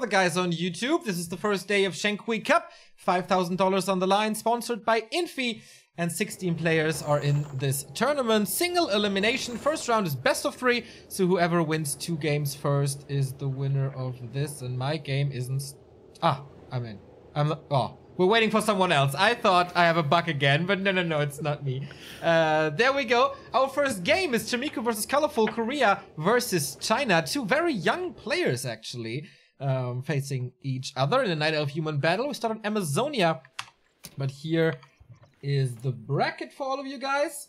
the guys on YouTube. This is the first day of Shenkui Cup. $5,000 on the line, sponsored by Infi. And 16 players are in this tournament. Single elimination. First round is best of 3. So whoever wins 2 games first is the winner of this. And my game isn't... I'm in. We're waiting for someone else. I thought I have a bug again, but no, it's not me. There we go. Our first game is Chaemiko versus Colorful, Korea versus China. 2 very young players, actually, facing each other in a Night Elf human battle. We start on Amazonia, but here is the bracket for all of you guys.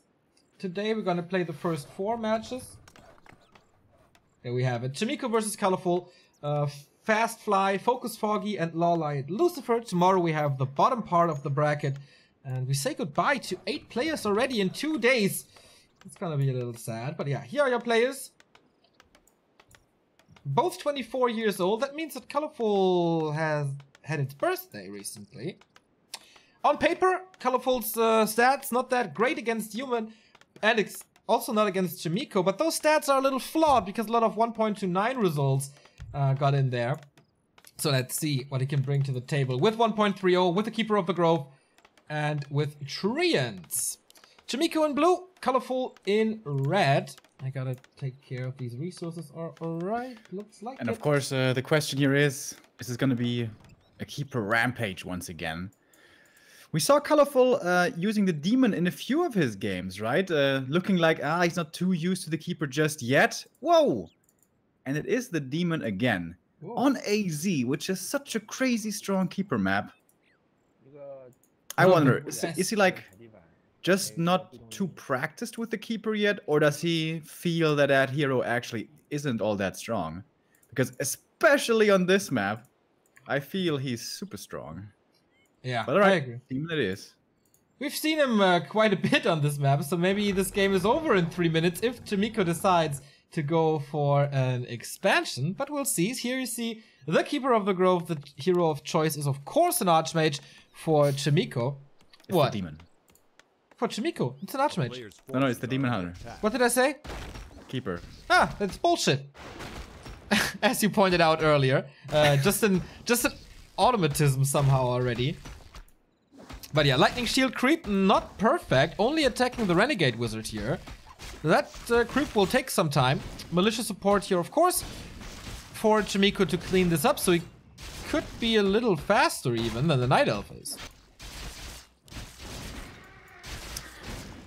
Today we're gonna play the first 4 matches. There we have it. Chaemiko versus Colorful. Fast Fly, Focus Foggy, and Lawlight Lucifer. Tomorrow we have the bottom part of the bracket. And we say goodbye to 8 players already in 2 days. It's gonna be a little sad, but yeah, here are your players. Both 24 years old. That means that Colorful has had its birthday recently. On paper, Colorful's stats not that great against human, and also not against Chaemiko, but those stats are a little flawed because a lot of 1.29 results got in there. So let's see what he can bring to the table with 1.30, with the Keeper of the Grove, and with Treants. Chaemiko in blue, Colorful in red. I gotta take care of these resources. Are alright, looks like and it. of course, the question here is this gonna be a Keeper Rampage once again? We saw Colorful using the Demon in a few of his games, right? Looking like, he's not too used to the Keeper just yet. Whoa! And it is the Demon again. Whoa. On AZ, which is such a crazy strong Keeper map. I wonder, is he like just not too practiced with the Keeper yet? Or does he feel that that hero actually isn't all that strong? Because especially on this map, I feel he's super strong. Yeah, but all right, I agree. Demon it is. We've seen him quite a bit on this map, so maybe this game is over in 3 minutes if Chaemiko decides to go for an expansion, but we'll see. Here you see the Keeper of the Grove. The hero of choice is of course an Archmage for Chaemiko. It's what? The Demon. For Chaemiko, it's an Archmage. No, it's the Demon Hunter. What did I say? Keeper. That's bullshit. As you pointed out earlier. Just an automatism somehow already. But yeah, Lightning Shield creep, not perfect. Only attacking the Renegade Wizard here. That creep will take some time. Militia support here, of course, for Chaemiko to clean this up, so he could be a little faster even than the Night Elf is.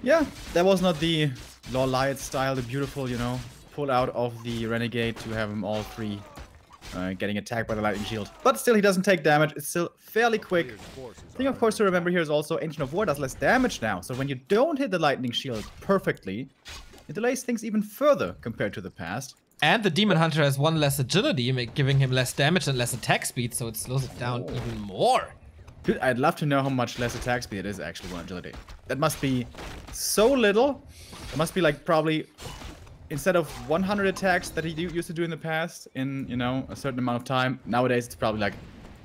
Yeah, that was not the Lawlight style, the beautiful, you know, pull out of the Renegade to have them all 3 getting attacked by the Lightning Shield. But still, he doesn't take damage. It's still fairly quick. Thing, of course, to remember here is also Ancient of War does less damage now. So when you don't hit the Lightning Shield perfectly, it delays things even further compared to the past. And the Demon Hunter has 1 less agility, giving him less damage and less attack speed, so it slows it down even more. Dude, I'd love to know how much less attack speed it is actually 1 agility. That must be so little. It must be like probably... Instead of 100 attacks that he used to do in the past in, you know, a certain amount of time, nowadays it's probably like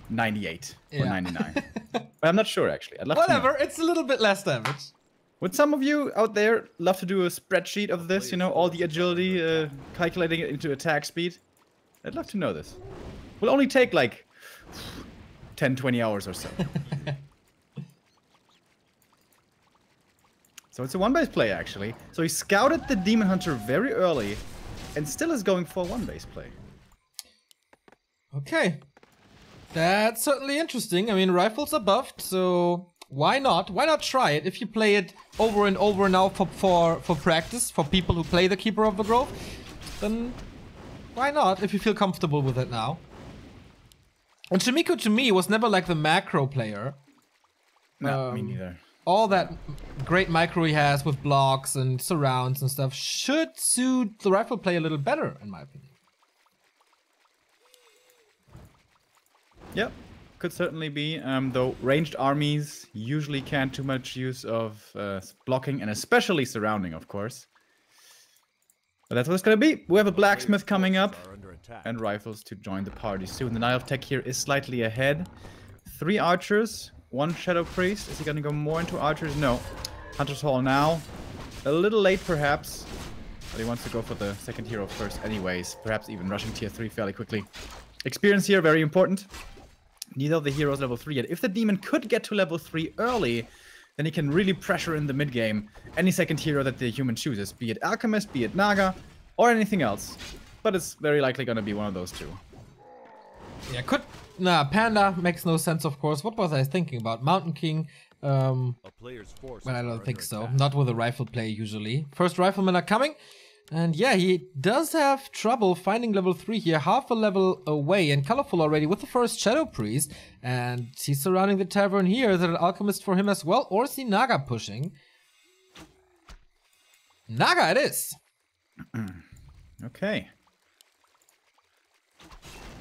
98 or 99. But I'm not sure, actually. I'd love to know. Whatever, it's a little bit less damage. Would some of you out there love to do a spreadsheet of this, you know, all the agility, calculating it into attack speed? I'd love to know this. Will only take like 10, 20 hours or so. So it's a 1-base play, actually. So he scouted the Demon Hunter very early and still is going for a 1-base play. Okay. That's certainly interesting. I mean, rifles are buffed, so why not? Why not try it? If you play it over and over now for practice, for people who play the Keeper of the Grove, then why not if you feel comfortable with it now? And Chaemiko, to me, was never like the macro player. No, me neither. All that great micro he has with blocks and surrounds and stuff should suit the rifle play a little better, in my opinion. Yep, could certainly be. Though ranged armies usually can't too much use of blocking and especially surrounding, of course. But that's what it's gonna be. We have a blacksmith coming up and rifles to join the party soon. The Night of Tech here is slightly ahead. 3 archers. 1 Shadow Priest. Is he gonna go more into archers? No. Hunter's Hall now. A little late, perhaps. But he wants to go for the second hero first anyways. Perhaps even rushing tier 3 fairly quickly. Experience here, very important. Neither of the heroes level 3 yet. If the demon could get to level 3 early, then he can really pressure in the mid game any second hero that the human chooses, be it Alchemist, be it Naga, or anything else. But it's very likely gonna be one of those two. Yeah, Panda makes no sense, of course. What was I thinking about? Mountain King. But I don't think so. Not with a rifle play usually. First riflemen are coming. And yeah, he does have trouble finding level 3 here, half a level away, and Colorful already with the first Shadow Priest. And he's surrounding the tavern here. Is it an Alchemist for him as well? Or is he Naga pushing? Naga it is! Okay.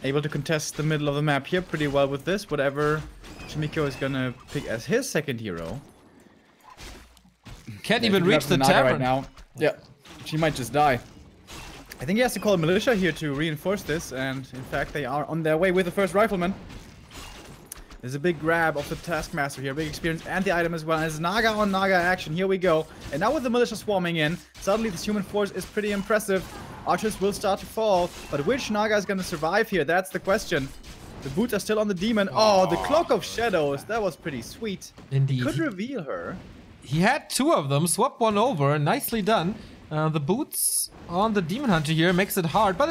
Able to contest the middle of the map here pretty well with this. Whatever Chaemiko is gonna pick as his second hero. Can't even reach the tavern right now. Yeah. She might just die. I think he has to call a militia here to reinforce this, and in fact they are on their way with the first rifleman. There's a big grab of the Taskmaster here, big experience and the item as well. And it's Naga on Naga action, here we go. And now with the militia swarming in, suddenly this human force is pretty impressive. Archers will start to fall, but which Naga is gonna survive here? That's the question. The boots are still on the demon. Oh, the Cloak of Shadows, that was pretty sweet. Indeed. Could reveal her. He had 2 of them, swapped one over, nicely done. The boots on the Demon Hunter here makes it hard, but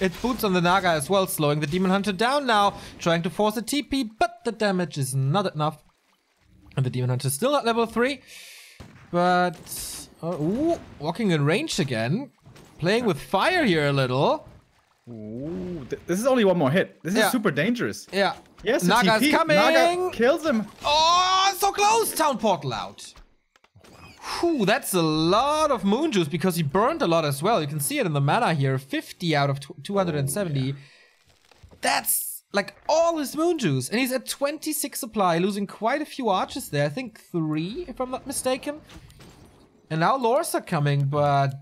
it's boots on the Naga as well, slowing the Demon Hunter down now, trying to force a TP, but the damage is not enough. And the Demon Hunter is still at level 3, but ooh, walking in range again, playing with fire here a little. Ooh, this is only one more hit. This is super dangerous. Yeah. Yes, Naga's coming. Naga kills him. Oh, so close! Town portal out. Whew, that's a lot of moon juice because he burned a lot as well. You can see it in the mana here. 50 out of 270. Yeah. That's like all his moon juice. And he's at 26 supply, losing quite a few archers there. I think 3, if I'm not mistaken. And now Lores are coming, but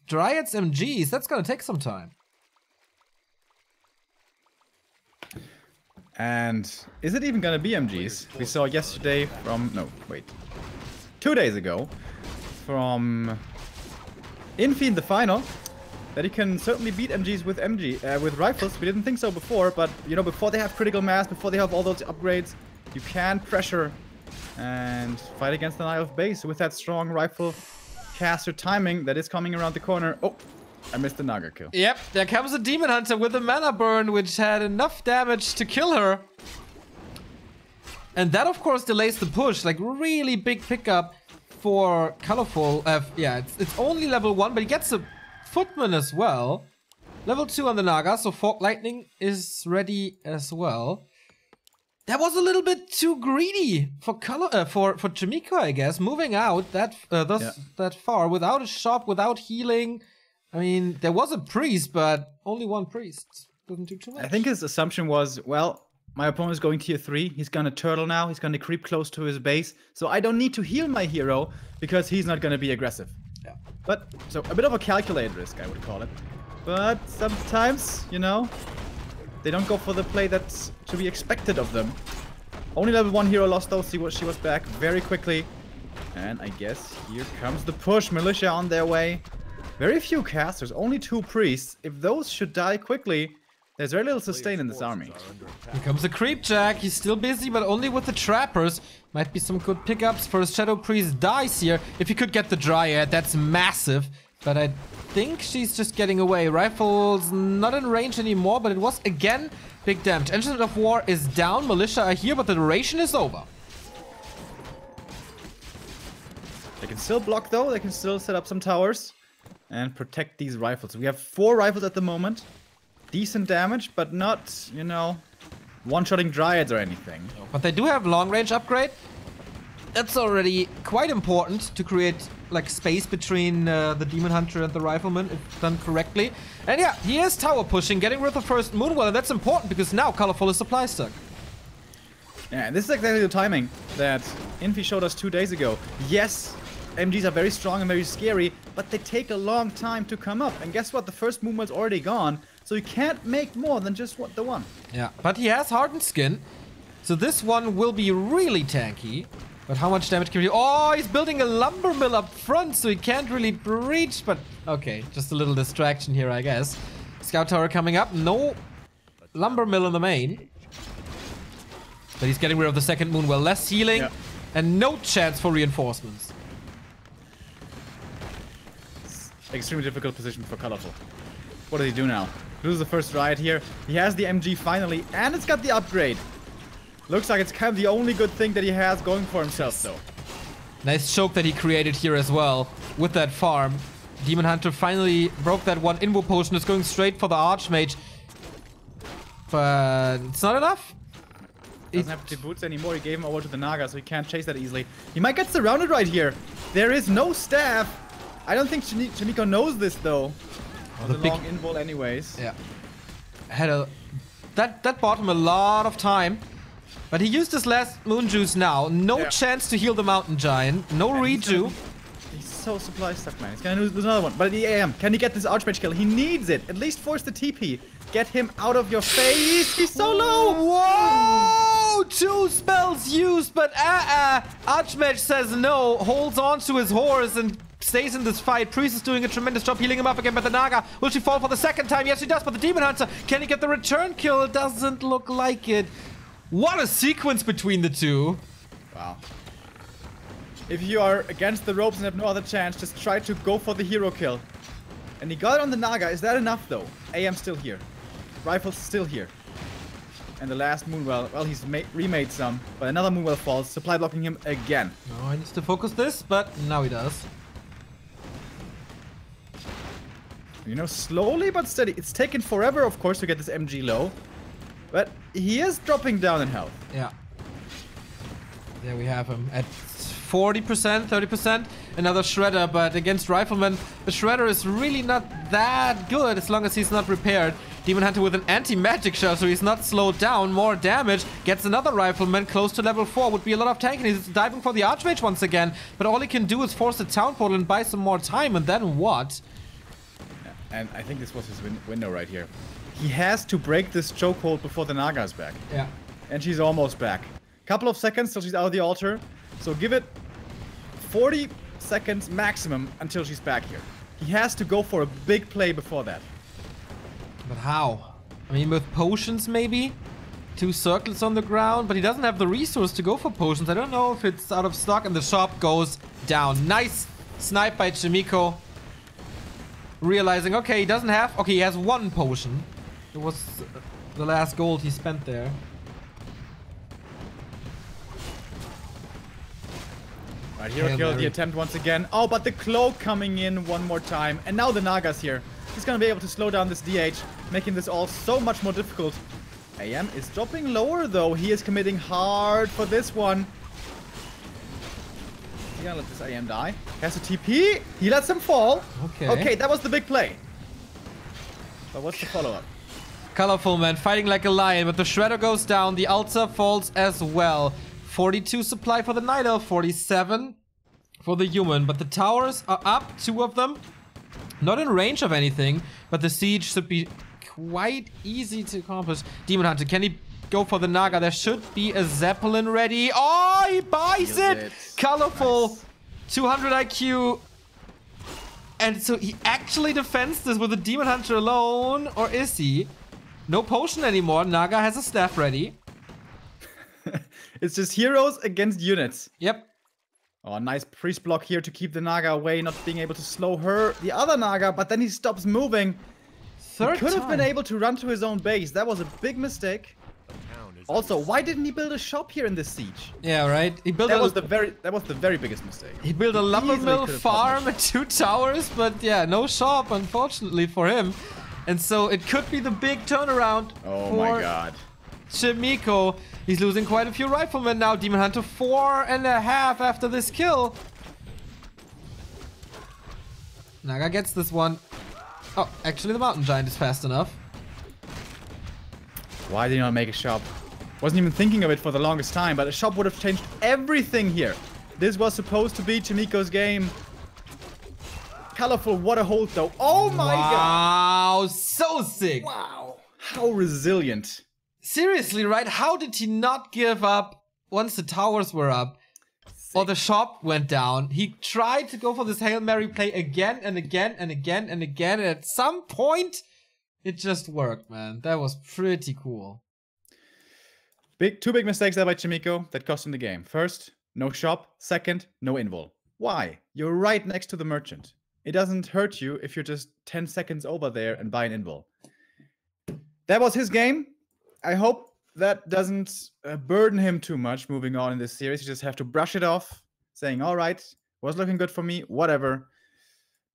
Dryads MGs, that's gonna take some time. And is it even gonna be MGs? We saw yesterday from... No, wait. 2 days ago. From Infi in the final, that he can certainly beat MGs with rifles. We didn't think so before, but you know, before they have critical mass, before they have all those upgrades, you can pressure and fight against the Isle of Base with that strong rifle caster timing that is coming around the corner. Oh, I missed the Naga kill. Yep, there comes a Demon Hunter with a mana burn, which had enough damage to kill her. And that, of course, delays the push. Like, really big pickup for Colorful. Yeah, it's only level 1, but he gets a Footman as well. Level 2 on the Naga, so Fork Lightning is ready as well. That was a little bit too greedy for Chaemiko, I guess. Moving out that far without a shop, without healing. I mean, there was a priest, but only one priest. Doesn't do too much. I think his assumption was, well, my opponent is going tier 3. He's gonna turtle now. He's gonna creep close to his base. So I don't need to heal my hero because he's not gonna be aggressive. Yeah. But, so a bit of a calculated risk, I would call it. But sometimes, you know, they don't go for the play that's to be expected of them. Only level 1 hero lost though. See what she was back very quickly. And I guess here comes the push. Militia on their way. Very few casters, only 2 priests. If those should die quickly, there's very little sustain in this army. Here comes the Creep Jack. He's still busy, but only with the trappers. Might be some good pickups. First Shadow Priest dies here. If he could get the Dryad, that's massive. But I think she's just getting away. Rifle's not in range anymore, but it was, again, big damage. Engine of War is down. Militia are here, but the duration is over. They can still block, though. They can still set up some towers and protect these rifles. We have 4 rifles at the moment. Decent damage, but not, you know, one-shotting Dryads or anything. But they do have long-range upgrade. That's already quite important to create, like, space between the Demon Hunter and the Rifleman, if done correctly. And yeah, he is tower pushing, getting rid of the first Moonwell, and that's important because now Colorful is supply stuck. Yeah, this is exactly the timing that Infi showed us 2 days ago. Yes, MGs are very strong and very scary, but they take a long time to come up. And guess what? The first Moonwell's already gone. So you can't make more than just the one. Yeah, but he has Hardened Skin. So this one will be really tanky. But how much damage can he do? Oh, he's building a lumber mill up front, so he can't really breach. But okay, just a little distraction here, I guess. Scout Tower coming up. No lumber mill in the main. But he's getting rid of the second moon well. Less healing and no chance for reinforcements. Extremely difficult position for Colorful. What does he do now? Loses the first riot here. He has the MG finally, and it's got the upgrade. Looks like it's kind of the only good thing that he has going for himself, though. Nice choke that he created here as well with that farm. Demon Hunter finally broke that one invo potion. Is going straight for the Archmage. But it's not enough. Doesn't have the boots anymore. He gave him over to the Naga, so he can't chase that easily. He might get surrounded right here. There is no staff. I don't think Chaemiko knows this, though. The long invul anyways. Yeah. Had that bought him a lot of time. But he used his last moon juice now. No chance to heal the mountain giant. No redo. He's so supply stuck, man. He's gonna lose another one. But the AM, can he get this Archmage kill? He needs it. At least force the TP. Get him out of your face. He's so low. Whoa! 2 spells used, but Archmage says no. Holds on to his horse and stays in this fight. Priest is doing a tremendous job healing him up again, but the Naga, will she fall for the second time? Yes, she does, but the Demon Hunter, can he get the return kill? It doesn't look like it. What a sequence between the two. Wow. If you are against the ropes and have no other chance, just try to go for the hero kill. And he got it on the Naga. Is that enough, though? AM still here. Rifle's still here. And the last Moonwell, well, he's remade some, but another Moonwell falls, supply blocking him again. No, he needs to focus this, but now he does. You know, slowly but steady. It's taken forever, of course, to get this MG low. But he is dropping down in health. Yeah. There we have him at 40%, 30%. Another Shredder, but against Rifleman, the Shredder is really not that good as long as he's not repaired. Demon Hunter with an anti-magic shell, so he's not slowed down. More damage. Gets another Rifleman close to level 4. Would be a lot of tanking. He's diving for the Archmage once again. But all he can do is force the town portal and buy some more time. And then what? And I think this was his window right here. He has to break this chokehold before the Naga is back. Yeah. And she's almost back. Couple of seconds till she's out of the altar. So give it 40 seconds maximum until she's back here. He has to go for a big play before that. But how? I mean, with potions maybe? 2 circles on the ground, but he doesn't have the resource to go for potions. I don't know if it's out of stock, and the shop goes down. Nice snipe by Chaemiko. Realizing, okay, he doesn't have... Okay, he has 1 potion. It was the last gold he spent there. Right, hero kill the attempt once again. Oh, but the cloak coming in one more time. And now the Naga's here. He's gonna be able to slow down this DH, making this all so much more difficult. AM is dropping lower, though. He is committing hard for this one. He's gonna let this AM die. He has a TP. He lets him fall. Okay. Okay, that was the big play. But what's the follow-up? Colorful man fighting like a lion, but the Shredder goes down. The altar falls as well. 42 supply for the Night Elf, 47 for the human. But the towers are up, 2 of them. Not in range of anything, but the siege should be quite easy to accomplish. Demon Hunter, can he go for the Naga? There should be a Zeppelin ready. Oh, he buys it! Colorful, nice. 200 IQ. And so he actually defends this with the Demon Hunter alone, or is he? No potion anymore. Naga has a staff ready. It's just heroes against units. Yep. Oh, nice priest block here to keep the Naga away, not being able to slow her, the other Naga, but then he stops moving. He could have been able to run to his own base. That was a big mistake. Also, why didn't he build a shop here in this siege? Yeah, right. He built that was the very biggest mistake. He built a lumber mill, farm, and 2 towers, but yeah, no shop, unfortunately for him. And so it could be the big turnaround. Oh my god. Chaemiko. He's losing quite a few riflemen now. Demon Hunter 4.5 after this kill. Naga gets this one. Oh, actually the mountain giant is fast enough. Why did he not make a shop? Wasn't even thinking of it for the longest time, but a shop would have changed everything here. This was supposed to be Chaemiko's game. Colorful, what a hold though. Oh my god. Wow, so sick. Wow. How resilient. Seriously, right? How did he not give up once the towers were up? Or the shop went down. He tried to go for this Hail Mary play again and again and again and again. And at some point, It just worked, man. That was pretty cool. Two big mistakes there by Chaemiko that cost him the game. First, no shop. Second, no invul. Why? You're right next to the merchant. It doesn't hurt you if you're just 10 seconds over there and buy an invul. That was his game. I hope that doesn't burden him too much moving on in this series. You just have to brush it off, saying, all right, was looking good for me, whatever.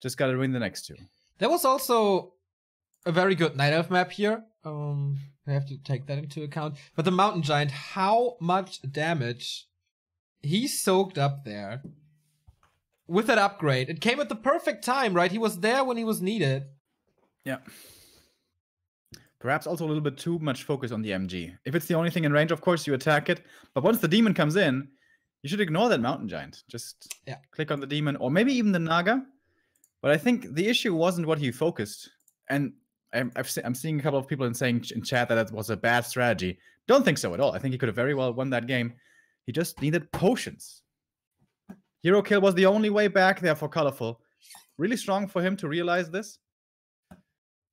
Just gotta win the next two. There was also a very good Night Elf map here. I have to take that into account. But the Mountain Giant, how much damage he soaked up there with that upgrade. It came at the perfect time, right? He was there when he was needed. Yeah. Perhaps also a little bit too much focus on the MG. If it's the only thing in range, of course, you attack it. But once the demon comes in, you should ignore that Mountain Giant. Just click on the demon, or maybe even the Naga. But I think the issue wasn't what he focused. And I'm seeing a couple of people saying in chat that was a bad strategy. Don't think so at all. I think he could have very well won that game. He just needed potions. Hero kill was the only way back there for Colorful. Really strong for him to realize this.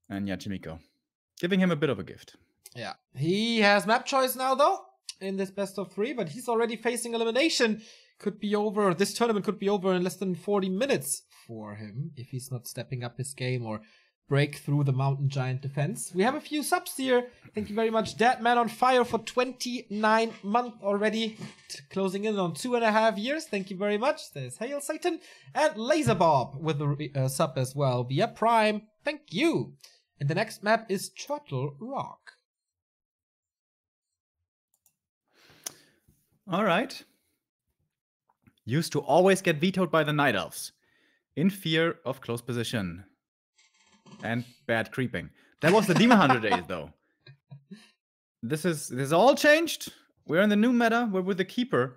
And yeah, Chaemiko, giving him a bit of a gift. Yeah, he has map choice now though in this best of 3, but he's already facing elimination. Could be over. This tournament could be over in less than 40 minutes for him if he's not stepping up his game or break through the Mountain Giant defense. We have a few subs here. Thank you very much. Dead Man on Fire for 29 months already. Closing in on 2.5 years. Thank you very much. There's Hail Satan. And Laser Bob with the sub as well via Prime. Thank you. And the next map is Turtle Rock. All right. Used to always get vetoed by the Night Elves. In fear of close position. And bad creeping. That was the Demon Hunter days, though. This is all changed. We're in the new meta. We're with the Keeper.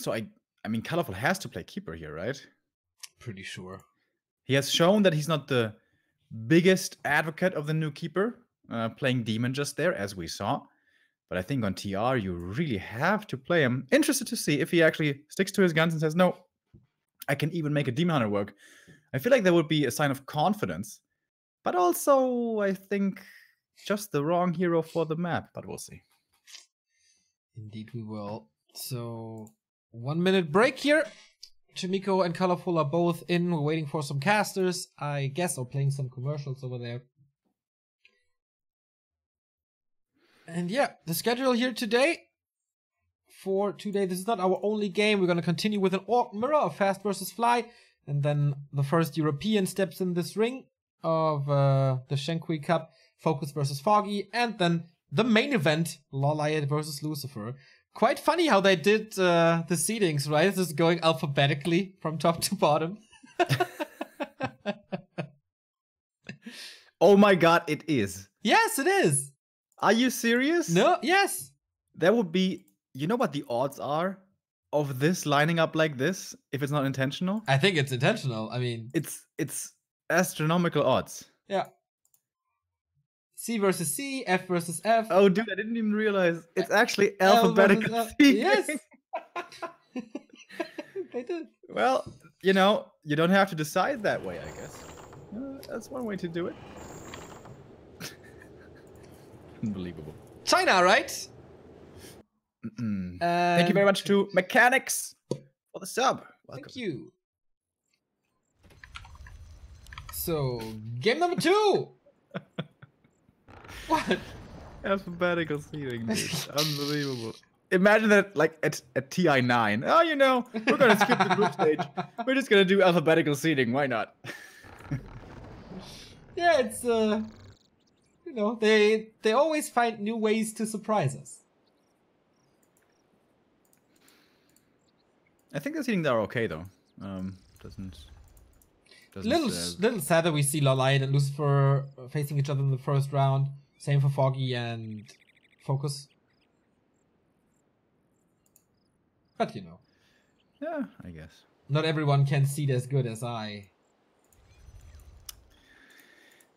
I mean, Colorful has to play Keeper here, right? Pretty sure. He has shown that he's not the biggest advocate of the new Keeper, playing Demon just there, as we saw. But I think on TR, you really have to play him. Interested to see if he actually sticks to his guns and says, no, I can even make a Demon Hunter work. I feel like that would be a sign of confidence. But also, I think, just the wrong hero for the map. But we'll see. Indeed we will. So, 1 minute break here. Chaemiko and Colorful are both in. We're waiting for some casters, I guess, or playing some commercials over there. And yeah, the schedule here today. For today, this is not our only game. We're going to continue with an Orc Mirror of Fast versus Fly. And then the first European steps in this ring of the Shenkui Cup, Focus versus Foggy. And then the main event, Lawliot versus Lucifer. Quite funny how they did the seedings, right? This is going alphabetically from top to bottom. Oh my god, it is. Yes, it is. Are you serious? No, yes. That would be, you know what the odds are of this lining up like this if it's not intentional? I think it's intentional. I mean, it's astronomical odds. Yeah. C versus C, F versus F. Oh, dude, I didn't even realize it's actually alphabetical. Yes. They did. Well, you know, you don't have to decide that way, I guess. That's one way to do it. Unbelievable. China, right? Thank you very much to Mechanics for the sub. Welcome. Thank you. So, game number 2. What? Alphabetical seeding, dude. Unbelievable. Imagine that, like, at TI9. Oh, you know, we're going to skip the group stage. We're just going to do alphabetical seeding. Why not? Yeah, it's, you know, they always find new ways to surprise us. I think the seedings are okay, though. Little sad that we see Lawliot and Lucifer facing each other in the first round. Same for Foggy and Focus. But you know. Yeah, I guess. Not everyone can seed as good as I.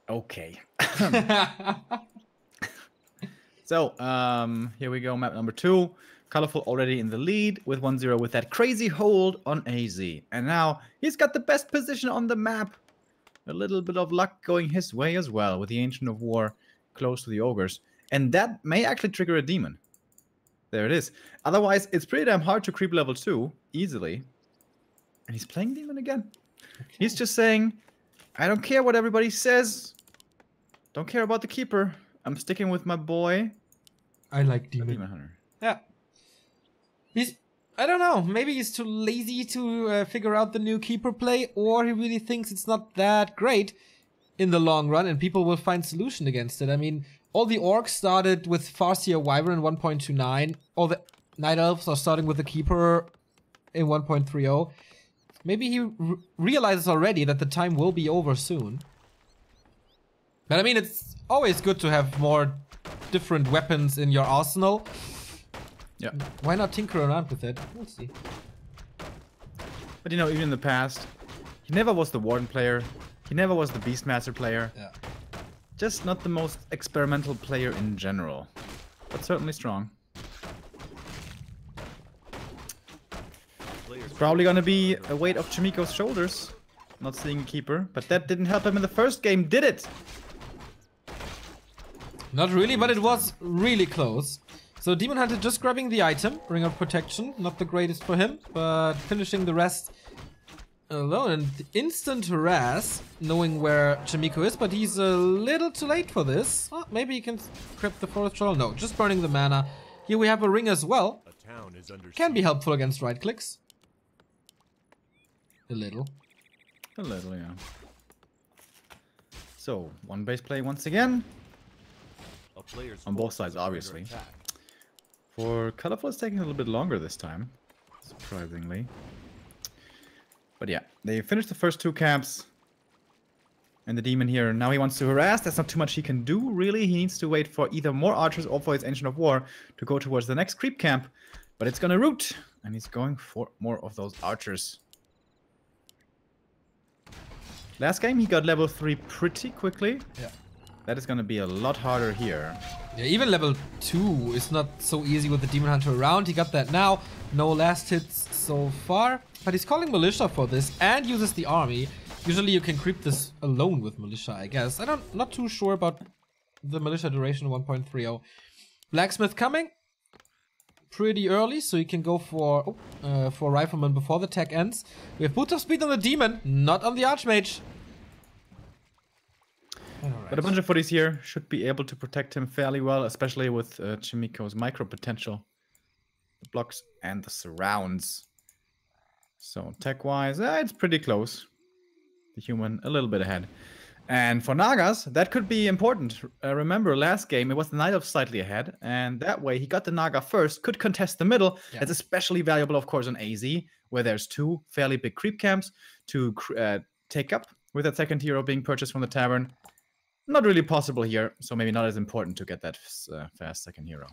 Okay. So, here we go, map number 2. Colorful already in the lead with 1-0 with that crazy hold on AZ. And now he's got the best position on the map. A little bit of luck going his way as well with the Ancient of War close to the Ogres. And that may actually trigger a Demon. There it is. Otherwise, it's pretty damn hard to creep level 2 easily. And he's playing Demon again. Okay. He's just saying, I don't care what everybody says. Don't care about the Keeper. I'm sticking with my boy. I like Demon. Demon Hunter. Yeah. I don't know. Maybe he's too lazy to figure out the new Keeper play, or he really thinks it's not that great in the long run, and people will find solution against it. I mean, all the orcs started with Farseer Wyvern in 1.29. All the Night Elves are starting with the Keeper in 1.30. Maybe he realizes already that the time will be over soon. But I mean, it's always good to have more different weapons in your arsenal. Yeah. Why not tinker around with it? We'll see. But you know, even in the past, he never was the Warden player. He never was the Beastmaster player. Yeah. Just not the most experimental player in general. But certainly strong. It's probably gonna be a weight off Chaemiko's shoulders. Not seeing a Keeper. But that didn't help him in the first game, did it? Not really, but it was really close. So Demon Hunter just grabbing the item, Ring of Protection, not the greatest for him, but finishing the rest alone. And instant harass, knowing where Chaemiko is, but he's a little too late for this. Oh, maybe he can grab the Forest Troll. No, just burning the mana. Here we have a ring as well. Can be helpful against right clicks. A little. A little, yeah. So, one base play once again. On both sides, obviously. For Colorful, it's taking a little bit longer this time, surprisingly. But yeah, they finished the first 2 camps. And the Demon here, now he wants to harass. That's not too much he can do, really. He needs to wait for either more archers or for his Ancient of War to go towards the next creep camp. But it's gonna root, and he's going for more of those archers. Last game, he got level 3 pretty quickly. Yeah. That is gonna be a lot harder here. Yeah, even level 2 is not so easy with the Demon Hunter around. He got that now. No last hits so far. But he's calling Militia for this and uses the army. Usually you can creep this alone with Militia, I guess. Not too sure about the Militia duration 1.30. Blacksmith coming pretty early, so you can go for Rifleman before the tech ends. We have Boot of Speed on the Demon, not on the Archmage. Right. But a bunch of footies here should be able to protect him fairly well, especially with Chaemiko's micro potential. The blocks and the surrounds. So tech-wise, it's pretty close. The human a little bit ahead. And for Nagas, that could be important. Remember, last game, it was the Night Elf slightly ahead. And that way, he got the Naga first, could contest the middle. Yeah. That's especially valuable, of course, on AZ, where there's 2 fairly big creep camps to take up, with that second hero being purchased from the tavern. Not really possible here, so maybe not as important to get that fast second hero.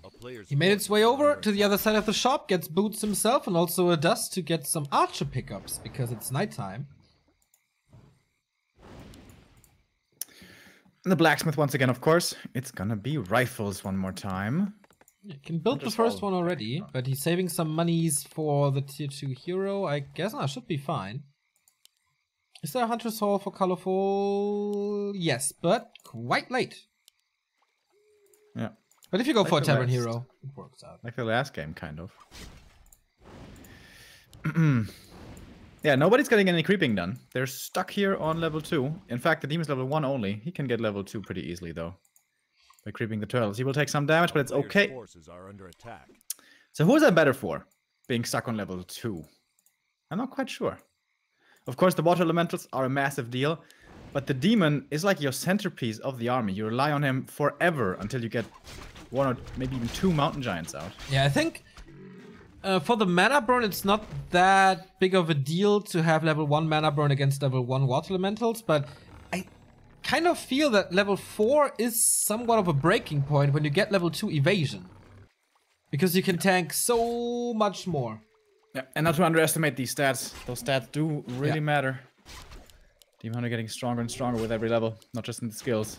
He made its way over to the other side of the shop, gets boots himself, and also a dust to get some archer pickups, because it's nighttime. And the blacksmith once again, of course. It's gonna be rifles one more time. You can build the first one already, but he's saving some monies for the tier 2 hero. I guess should be fine. Is there a Hunter's Hall for Colorful? Yes, but quite late. Yeah. But if you go for a Tavern Hero, it works out. Like the last game, kind of. Yeah, nobody's getting any creeping done. They're stuck here on level 2. In fact, the Demon's level 1 only. He can get level 2 pretty easily, though. By creeping the turtles. He will take some damage, but it's okay. So who is that better for? Being stuck on level 2? I'm not quite sure. Of course, the water elementals are a massive deal, but the Demon is like your centerpiece of the army. You rely on him forever until you get 1 or maybe even 2 mountain giants out. Yeah, I think for the mana burn, it's not that big of a deal to have level 1 mana burn against level 1 water elementals, but I kind of feel that level 4 is somewhat of a breaking point when you get level 2 evasion. Because you can tank so much more. Yeah, and not to underestimate these stats. Those stats do really matter. Demon Hunter getting stronger and stronger with every level, not just in the skills.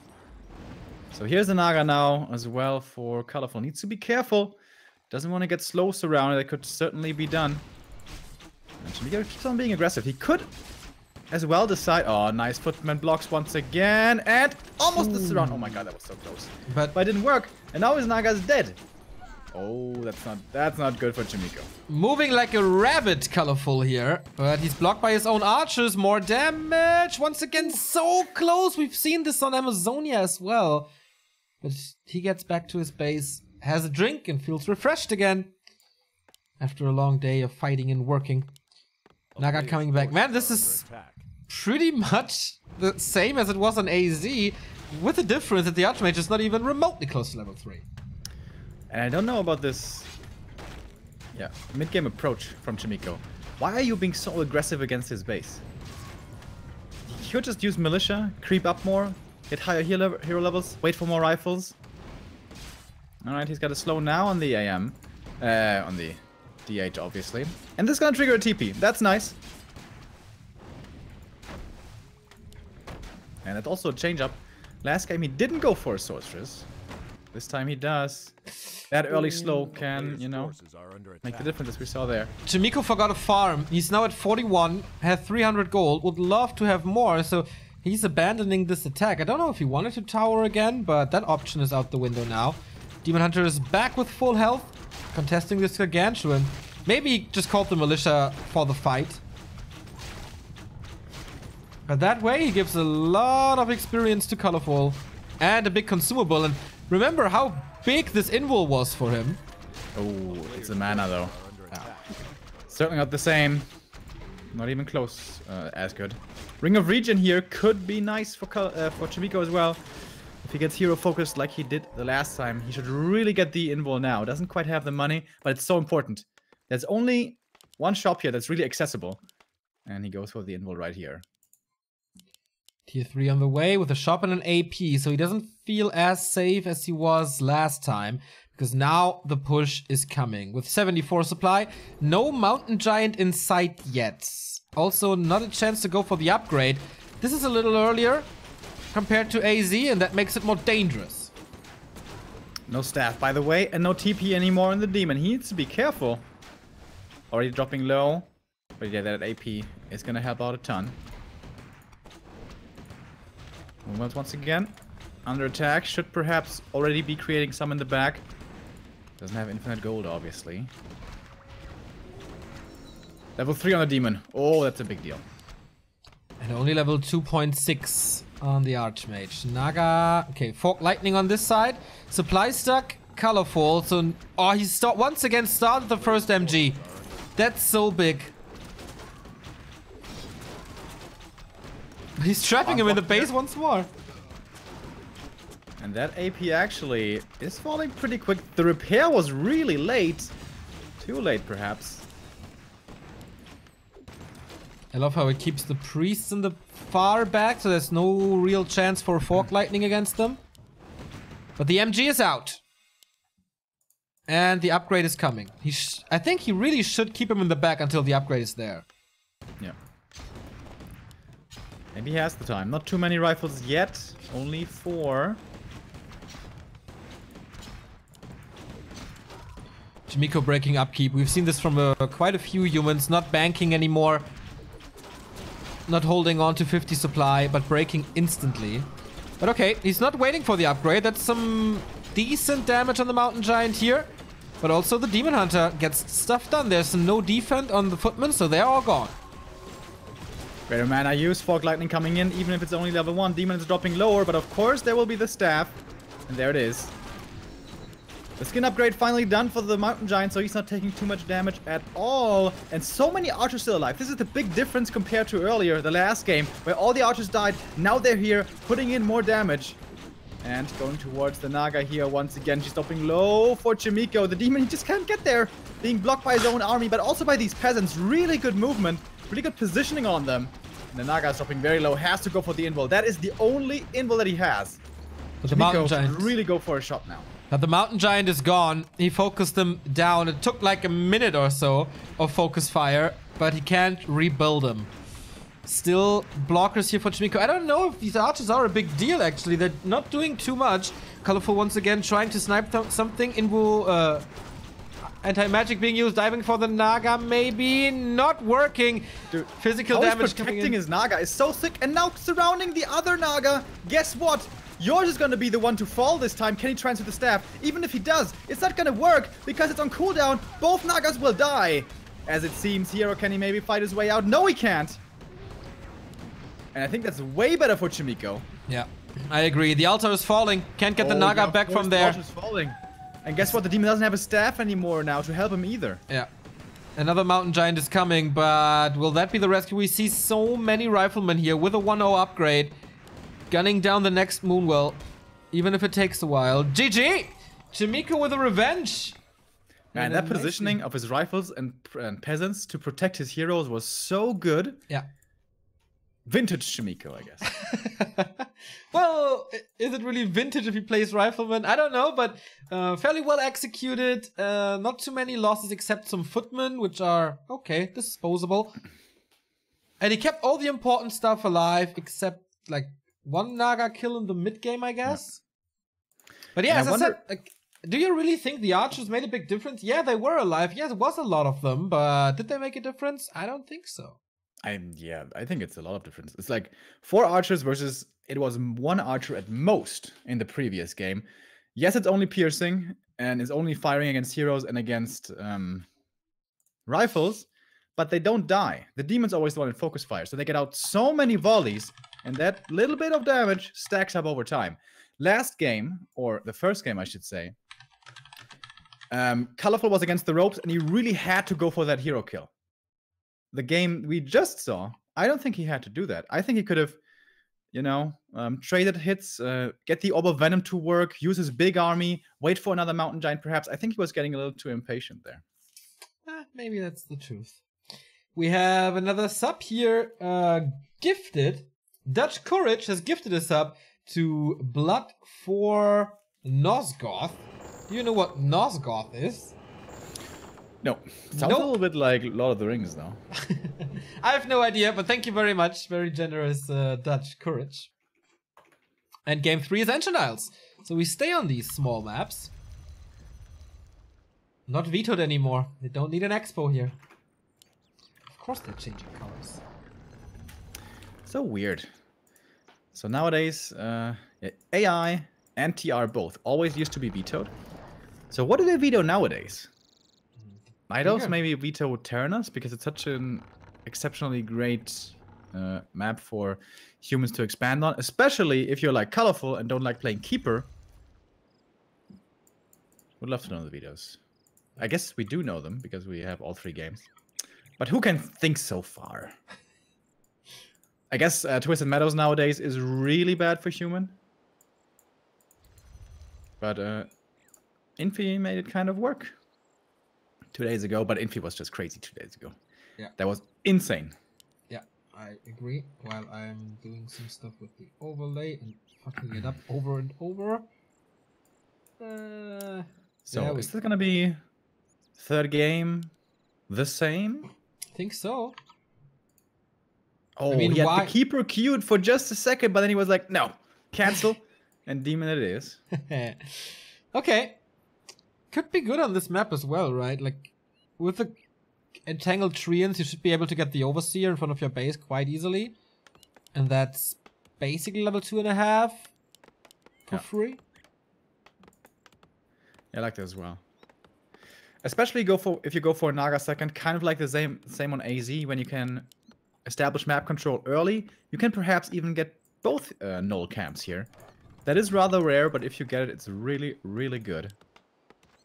So here's the Naga now as well for Colorful. Needs to be careful. Doesn't want to get slow surrounded. That could certainly be done. And Chaemiko keeps on being aggressive. He could as well decide... Oh, nice footman blocks once again. And almost the surround. Oh my god, that was so close. But it didn't work. And now his Naga's dead. Oh, that's not good for Chaemiko. Moving like a rabbit, Colorful here. But he's blocked by his own archers. More damage. Once again, so close. We've seen this on Amazonia as well. But he gets back to his base, has a drink, and feels refreshed again. After a long day of fighting and working. Naga coming back. Man, this is pretty much the same as it was on AZ. With the difference that the Archmage is not even remotely close to level 3. And I don't know about this, mid-game approach from Chaemiko. Why are you being so aggressive against his base? You could just use Militia, creep up more, hit higher hero levels, wait for more rifles. Alright, he's got a slow now on the AM. On the DH, obviously. And this is gonna trigger a TP. That's nice. And it's also a change-up. Last game he didn't go for a Sorceress. This time he does. That early slow can, you know, make the difference as we saw there. Chaemiko forgot a farm. He's now at 41, has 300 gold, would love to have more, so he's abandoning this attack. I don't know if he wanted to tower again, but that option is out the window now. Demon Hunter is back with full health, contesting this Gargantuan. Maybe he just called the Militia for the fight. But that way he gives a lot of experience to Colorful and a big consumable. And remember how big this invul was for him. Oh, it's a mana though. Certainly not the same. Not even close as good. Ring of Regen here could be nice for Chaemiko as well. If he gets hero focused like he did the last time, he should really get the invul now. Doesn't quite have the money, but it's so important. There's only one shop here that's really accessible. And he goes for the invul right here. Tier 3 on the way with a shop and an AP, so he doesn't feel as safe as he was last time, because now the push is coming. With 74 supply, no Mountain Giant in sight yet. Also, not a chance to go for the upgrade. This is a little earlier compared to AZ, and that makes it more dangerous. No staff, by the way, and no TP anymore in the Demon. He needs to be careful. Already dropping low, but yeah, that AP is gonna help out a ton. Movement once again. Under attack. Should perhaps already be creating some in the back. Doesn't have infinite gold, obviously. Level 3 on the Demon. Oh, that's a big deal. And only level 2.6 on the Archmage. Naga. Okay, Fork Lightning on this side. Supply stuck. Colorful. So, oh, he's once again started the first MG. That's so big. He's trapping him in the base once more. And that AP actually is falling pretty quick. The repair was really late. Too late, perhaps. I love how it keeps the priests in the far back, so there's no real chance for Fork Lightning against them. But the MG is out. And the upgrade is coming. I think he really should keep him in the back until the upgrade is there. Yeah. Maybe he has the time. Not too many rifles yet. Only 4. Chaemiko breaking upkeep. We've seen this from quite a few humans. Not banking anymore. Not holding on to 50 supply, but breaking instantly. But okay, he's not waiting for the upgrade. That's some decent damage on the Mountain Giant here. But also the Demon Hunter gets stuff done. There's no defense on the Footmen, so they're all gone. Greater mana use, Fork Lightning coming in, even if it's only level 1. Demon is dropping lower, but of course there will be the staff. And there it is. The skin upgrade finally done for the Mountain Giant, so he's not taking too much damage at all. And so many archers still alive. This is the big difference compared to earlier, the last game, where all the archers died. Now they're here, putting in more damage. And going towards the Naga here once again. She's dropping low for Chaemiko. The Demon, he just can't get there. Being blocked by his own army, but also by these peasants. Really good movement. Really good positioning on them. And the Naga is dropping very low. Has to go for the invul. That is the only invul that he has. But the Mountain Giant really go for a shot now. Now the Mountain Giant is gone. He focused them down. It took like a minute or so of focus fire, but he can't rebuild them. Still blockers here for Chaemiko. I don't know if these archers are a big deal, actually. They're not doing too much. Colorful once again trying to snipe something. Invul Anti-magic being used, diving for the Naga, maybe not working. Dude, physical damage protecting his Naga is so sick, and now surrounding the other Naga. Guess what? Yours is gonna be the one to fall this time. Can he transfer the staff? Even if he does, it's not gonna work because it's on cooldown. Both Nagas will die. As it seems here, or can he maybe fight his way out? No, he can't. And I think that's way better for Chaemiko. Yeah, I agree. The altar is falling. Can't get the Naga back from there. The altar is falling. And guess what? The demon doesn't have a staff anymore now to help him either. Yeah. Another mountain giant is coming, but will that be the rescue? We see so many riflemen here with a 1-0 upgrade. Gunning down the next Moonwell, even if it takes a while. GG! Chaemiko with a revenge! Man, that positioning of his rifles and peasants to protect his heroes was so good. Yeah. Vintage Chaemiko, I guess. Well, is it really vintage if he plays rifleman? I don't know, but fairly well executed. Not too many losses except some footmen, which are, okay, disposable. And he kept all the important stuff alive, except, like, one Naga kill in the mid-game, I guess. Yeah. But yeah, as I said, like, do you really think the archers made a big difference? Yeah, they were alive. Yeah, there was a lot of them, but did they make a difference? I don't think so. Yeah, I think it's a lot of difference. It's like 4 archers versus it was 1 archer at most in the previous game. Yes, it's only piercing and is only firing against heroes and against rifles, but they don't die. The demons always the one in focus fire, so they get out so many volleys, and that little bit of damage stacks up over time. Last game, or the first game I should say, Colorful was against the ropes, and he really had to go for that hero kill. The game we just saw, I don't think he had to do that. I think he could have, you know, traded hits, get the Orb of Venom to work, use his big army, wait for another mountain giant perhaps. I think he was getting a little too impatient there. Maybe that's the truth. We have another sub here, gifted. Dutch Courage has gifted a sub to Blood for Nosgoth. Do you know what Nosgoth is? No. Sounds a little bit like Lord of the Rings, though. I have no idea, but thank you very much. Very generous Dutch Courage. And game 3 is Ancient Isles. So we stay on these small maps. Not vetoed anymore. They don't need an expo here. Of course they're changing colors. So weird. So nowadays, AI and TR both always used to be vetoed. So what do they veto nowadays? Idols maybe veto Terranus because it's such an exceptionally great map for humans to expand on, especially if you're like colorful and don't like playing Keeper. Would love to know the vetoes. I guess we do know them because we have all 3 games. But who can think so far? I guess Twisted Meadows nowadays is really bad for human. But Infi made it kind of work 2 days ago, but Infi was just crazy 2 days ago. Yeah. That was insane. Yeah, I agree. While I'm doing some stuff with the overlay and fucking it up over and over. So is this gonna be 3rd game the same? I think so. Oh, I mean, he had the Keeper queued for just a second, but then he was like, no, cancel. And Demon it is. Okay. Could be good on this map as well, right? Like, with the Entangled Treants, you should be able to get the Overseer in front of your base quite easily. And that's basically level 2.5 for free. Yeah, I like that as well. Especially if you go for a Naga second, kind of like the same on AZ, when you can establish map control early, you can perhaps even get both null camps here. That is rather rare, but if you get it, it's really, really good.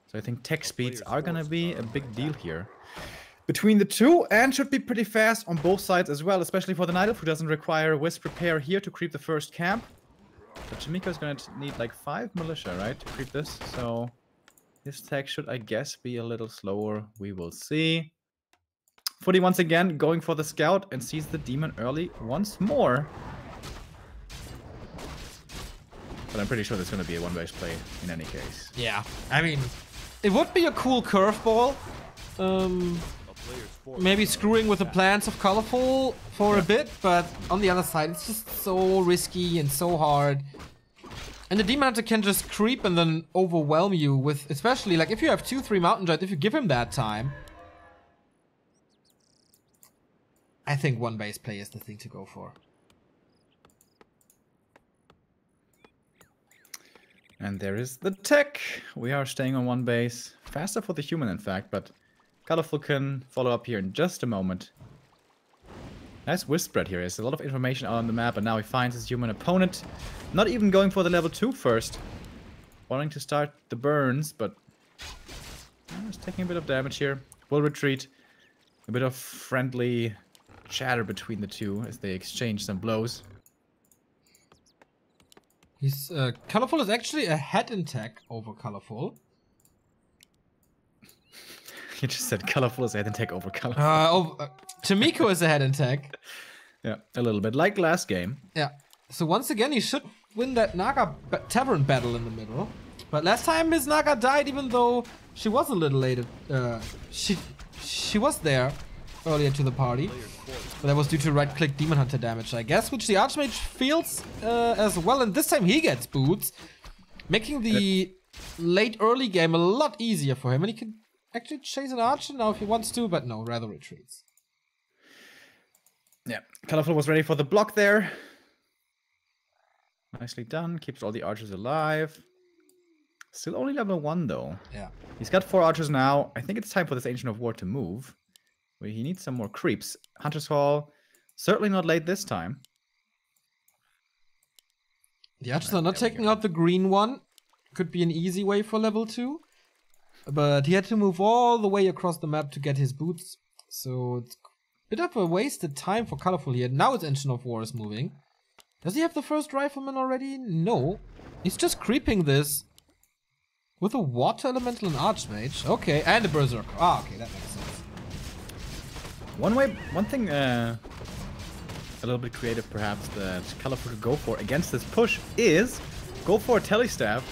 So I think tech speeds are gonna be a big deal here between the two, and should be pretty fast on both sides as well, especially for the Night Elf, who doesn't require Wisp Repair here to creep the first camp. But Chaemiko is gonna need like 5 militia, right, to creep this, so his tech should, I guess, be a little slower. We will see. Footy once again going for the scout and sees the demon early once more. But I'm pretty sure there's going to be a one-way play in any case. Yeah, I mean, it would be a cool curveball. Maybe screwing with the plans of Colorful for a bit, but on the other side, it's just so risky and so hard. And the Demon Hunter can just creep and then overwhelm you with, especially like if you have 2-3 Mountain Giants, if you give him that time. I think one base play is the thing to go for. And there is the tech. We are staying on one base. Faster for the human, in fact, but Colorful can follow up here in just a moment. Nice whisk spread here. There's a lot of information out on the map, and now he finds his human opponent. Not even going for the level 2 first. Wanting to start the burns, but he's taking a bit of damage here. Will retreat. A bit of friendly chatter between the two as they exchange some blows. He's Colorful is actually ahead in tech over Colorful. You just said Colorful is ahead in tech over Colorful. Chaemiko is ahead in tech. Yeah, a little bit like last game. Yeah. So once again, he should win that Naga Tavern battle in the middle. But last time his Naga died, even though she was a little late. She was there earlier to the party. But that was due to right-click Demon Hunter damage, I guess, which the Archmage feels as well. And this time he gets boots, making the late early game a lot easier for him. And he can actually chase an Archer now if he wants to, but no, rather retreats. Yeah, Colorful was ready for the block there. Nicely done. Keeps all the archers alive. Still only level 1 though. Yeah. He's got 4 archers now. I think it's time for this Ancient of War to move. Well, he needs some more creeps. Hunter's Hall. Certainly not late this time. The archers are not taking out the green one. Could be an easy way for level 2. But he had to move all the way across the map to get his boots. So it's a bit of a wasted time for Colorful here. Now it's Ancient of War is moving. Does he have the first rifleman already? No. He's just creeping this with a water elemental and archmage. Okay, and a berserker. Ah, okay, that makes sense. One thing a little bit creative perhaps that Colorful could go for against this push is go for a telestaff,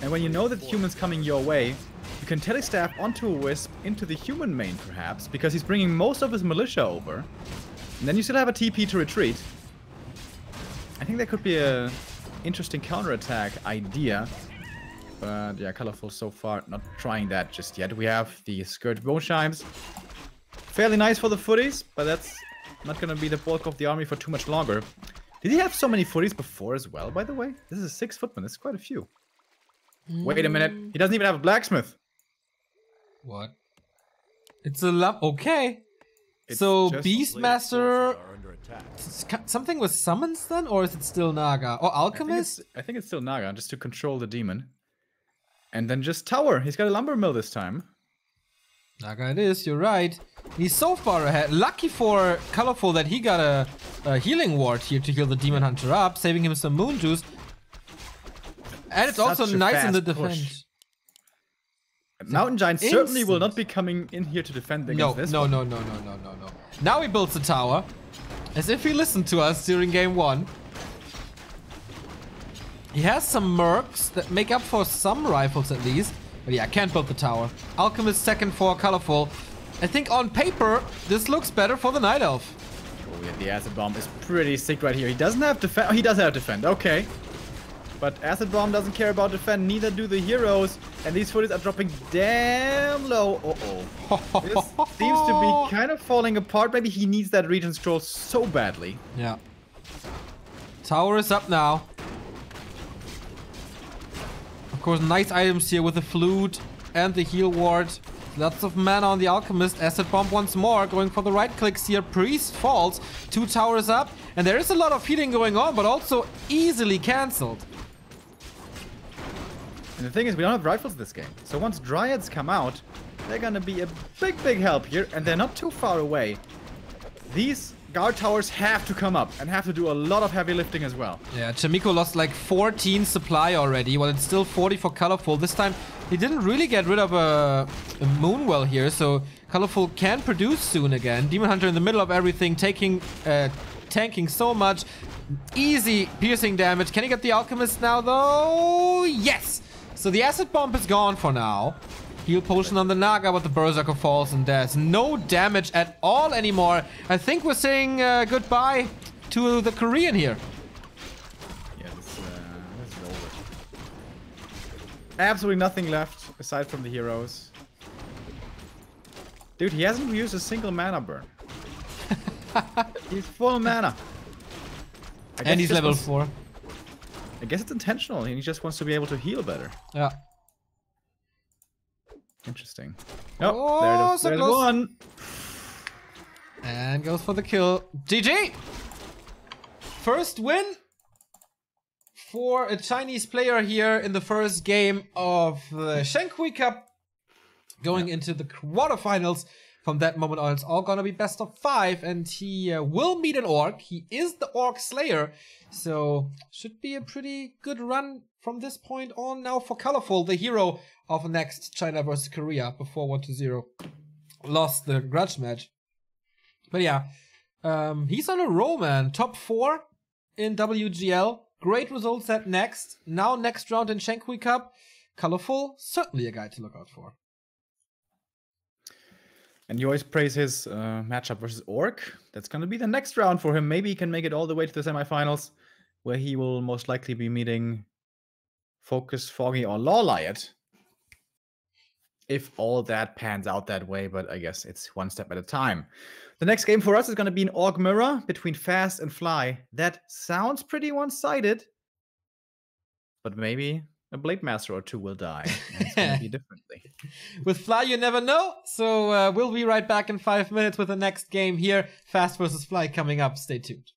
and when you know that the human's coming your way, you can telestaff onto a wisp into the human main perhaps, because he's bringing most of his militia over, and then you still have a TP to retreat. I think that could be a interesting counterattack idea, but yeah, Colorful so far not trying that just yet. We have the Skirt Bowchimes. Fairly nice for the footies, but that's not going to be the bulk of the army for too much longer. Did he have so many footies before as well, by the way? This is a 6 footman. This is quite a few. Wait a minute. He doesn't even have a blacksmith. What? It's a lump. Okay. So Beastmaster. Something with summons then? Or is it still Naga? Or Alchemist? I think it's still Naga, just to control the demon. And then just Tower. He's got a lumber mill this time. Naga it is, you're right. He's so far ahead. Lucky for Colorful that he got a healing ward here to heal the Demon Hunter up, saving him some moon juice. And it's also nice in the defense. Mountain Giant certainly will not be coming in here to defend against this. No. Now he builds a tower. As if he listened to us during game 1. He has some mercs that make up for some rifles at least. But yeah, can't build the tower. Alchemist second for Colorful. I think on paper, this looks better for the Night Elf. Oh yeah, the Acid Bomb is pretty sick right here. He doesn't have defend. Oh, he does have defend. Okay. But Acid Bomb doesn't care about defend. Neither do the heroes. And these footies are dropping damn low. Uh-oh. This seems to be kind of falling apart. Maybe he needs that region scroll so badly. Yeah. Tower is up now. Of course, nice items here with the flute and the heal ward. Lots of mana on the Alchemist. Acid Bomb once more, going for the right clicks here. Priest falls, 2 towers up. And there is a lot of healing going on, but also easily cancelled. And the thing is, we don't have rifles this game. So once Dryads come out, they're gonna be a big help here. And they're not too far away. These guard towers have to come up and have to do a lot of heavy lifting as well. Yeah, Chaemiko lost like 14 supply already, while it's still 40 for Colorful. This time, he didn't really get rid of a Moonwell here, so Colorful can produce soon again. Demon Hunter in the middle of everything, tanking so much. Easy piercing damage. Can he get the Alchemist now, though? Yes! So the Acid Bomb is gone for now. Heal potion on the Naga, but the Berserker falls, and there's no damage at all anymore. I think we're saying goodbye to the Korean here. Yeah, this is over. absolutely nothing left aside from the heroes. Dude, he hasn't used a single mana burn. He's full mana. And he's level 4. I guess it's intentional. He just wants to be able to heal better. Yeah. Interesting. Oh, there's one. And goes for the kill. GG! First win for a Chinese player here in the first game of the Shenkui Cup. Going into the quarterfinals. From that moment on, it's all gonna be best of 5, and he will meet an orc. He is the orc slayer, so should be a pretty good run from this point on now for Colorful, the hero of next China versus Korea before 1-0 lost the grudge match. But yeah, he's on a roll, man. Top 4 in WGL. Great results at next. Now next round in Shenkui Cup. Colorful, certainly a guy to look out for. And you always praise his matchup versus Orc. That's going to be the next round for him. Maybe he can make it all the way to the semifinals, where he will most likely be meeting Focus, Foggy, or Lawliot. If all that pans out that way, but I guess it's one step at a time. The next game for us is going to be an Orc Mirror between Fast and Fly. That sounds pretty one-sided, but maybe a Blade Master or two will die. And it's going to be differently. With Fly, you never know. So we'll be right back in 5 minutes with the next game here. Fast versus Fly coming up. Stay tuned.